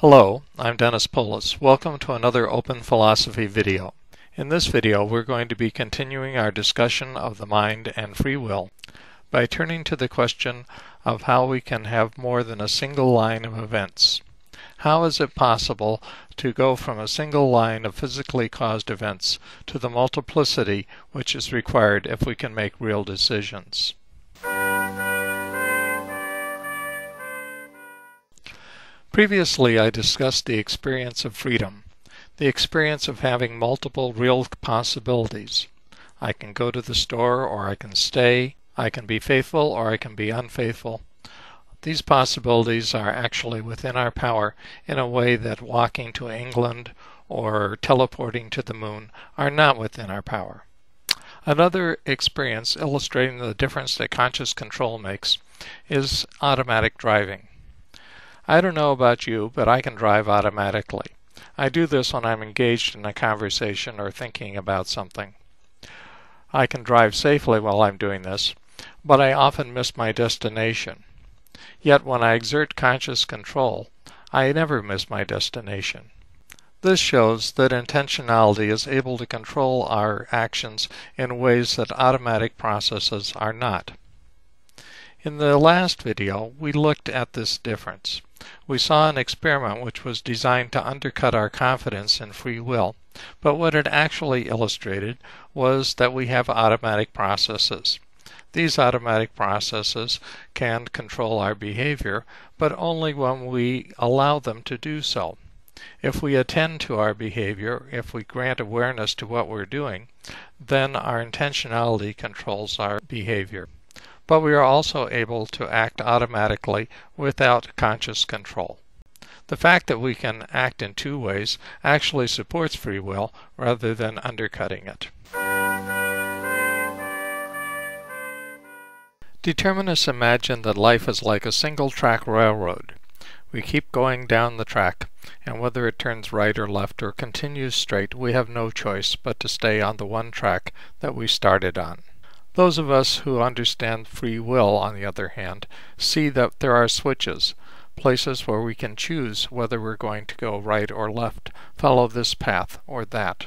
Hello, I'm Dennis Polis. Welcome to another Open Philosophy video. In this video, we're going to be continuing our discussion of the mind and free will by turning to the question of how we can have more than a single line of events. How is it possible to go from a single line of physically caused events to the multiplicity which is required if we can make real decisions? Previously, I discussed the experience of freedom, the experience of having multiple real possibilities. I can go to the store or I can stay, I can be faithful or I can be unfaithful. These possibilities are actually within our power in a way that walking to England or teleporting to the moon are not within our power. Another experience illustrating the difference that conscious control makes is automatic driving. I don't know about you, but I can drive automatically. I do this when I'm engaged in a conversation or thinking about something. I can drive safely while I'm doing this, but I often miss my destination. Yet when I exert conscious control, I never miss my destination. This shows that intentionality is able to control our actions in ways that automatic processes are not. In the last video, we looked at this difference. We saw an experiment which was designed to undercut our confidence in free will, but what it actually illustrated was that we have automatic processes. These automatic processes can control our behavior, but only when we allow them to do so. If we attend to our behavior, if we grant awareness to what we're doing, then our intentionality controls our behavior. But we are also able to act automatically without conscious control. The fact that we can act in two ways actually supports free will rather than undercutting it. Determinists imagine that life is like a single-track railroad. We keep going down the track, and whether it turns right or left or continues straight, we have no choice but to stay on the one track that we started on. Those of us who understand free will, on the other hand, see that there are switches, places where we can choose whether we're going to go right or left, follow this path or that.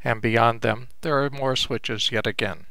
And beyond them, there are more switches yet again.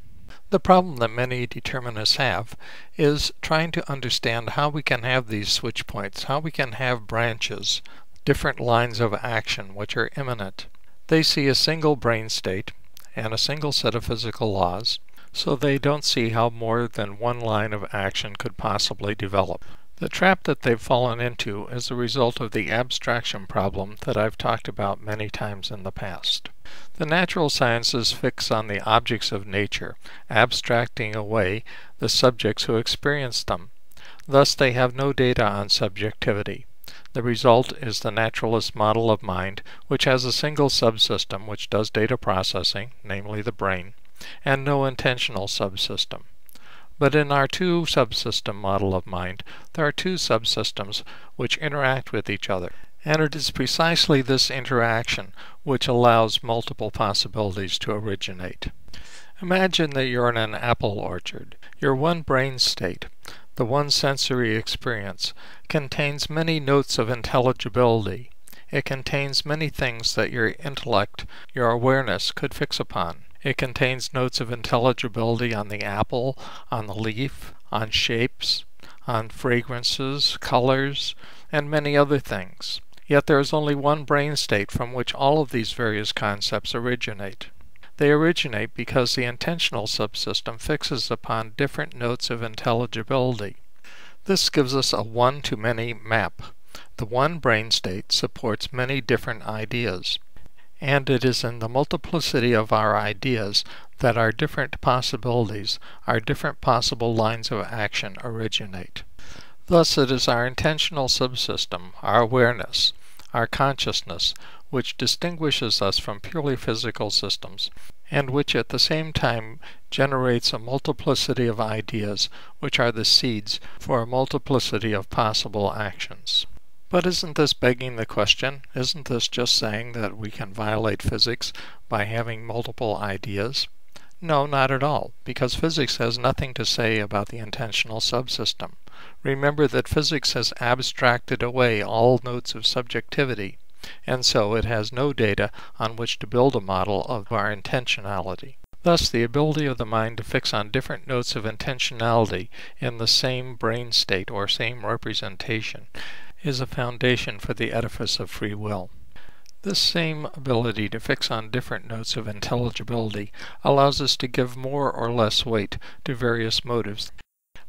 The problem that many determinists have is trying to understand how we can have these switch points, how we can have branches, different lines of action which are immanent. They see a single brain state and a single set of physical laws, so they don't see how more than one line of action could possibly develop. The trap that they've fallen into is the result of the abstraction problem that I've talked about many times in the past. The natural sciences fix on the objects of nature, abstracting away the subjects who experience them. Thus they have no data on subjectivity. The result is the naturalist model of mind, which has a single subsystem which does data processing, namely the brain, and no intentional subsystem. But in our two-subsystem model of mind, there are two subsystems which interact with each other, and it is precisely this interaction which allows multiple possibilities to originate. Imagine that you're in an apple orchard. Your one brain state, the one sensory experience, contains many notes of intelligibility. It contains many things that your intellect, your awareness, could fix upon. It contains notes of intelligibility on the apple, on the leaf, on shapes, on fragrances, colors, and many other things. Yet there is only one brain state from which all of these various concepts originate. They originate because the intentional subsystem fixes upon different notes of intelligibility. This gives us a one-to-many map. The one brain state supports many different ideas. And it is in the multiplicity of our ideas that our different possibilities, our different possible lines of action originate. Thus it is our intentional subsystem, our awareness, our consciousness, which distinguishes us from purely physical systems, and which at the same time generates a multiplicity of ideas which are the seeds for a multiplicity of possible actions. But isn't this begging the question? Isn't this just saying that we can violate physics by having multiple ideas? No, not at all, because physics has nothing to say about the intentional subsystem. Remember that physics has abstracted away all notes of subjectivity, and so it has no data on which to build a model of our intentionality. Thus, the ability of the mind to fix on different notes of intentionality in the same brain state or same representation is a foundation for the edifice of free will. This same ability to fix on different notes of intelligibility allows us to give more or less weight to various motives.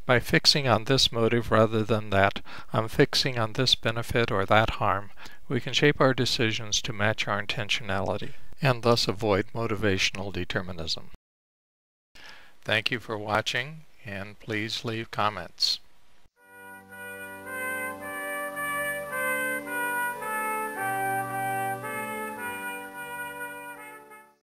By fixing on this motive rather than that, on fixing on this benefit or that harm, we can shape our decisions to match our intentionality, and thus avoid motivational determinism. Thank you for watching, and please leave comments.